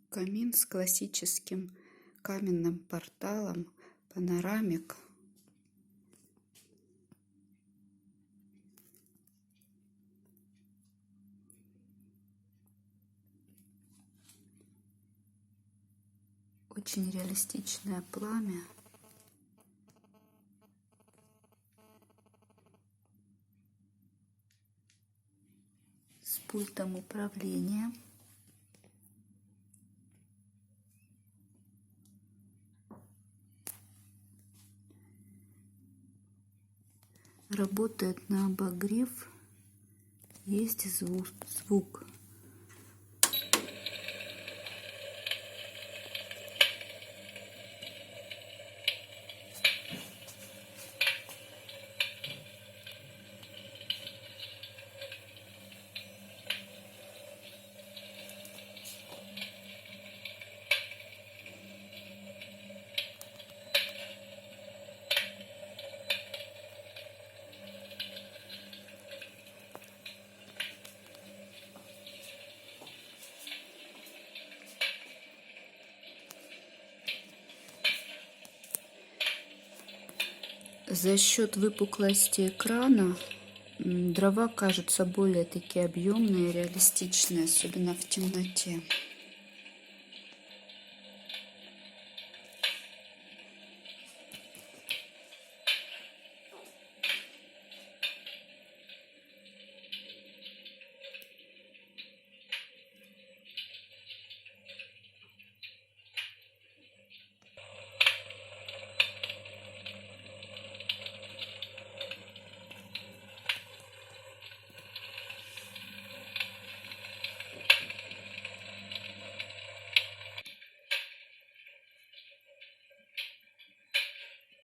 Камин с классическим каменным порталом, панорамик. Очень реалистичное пламя. С пультом управления. Работает на обогрев. Есть звук. За счет выпуклости экрана дрова кажутся более такие объемные, реалистичные, особенно в темноте.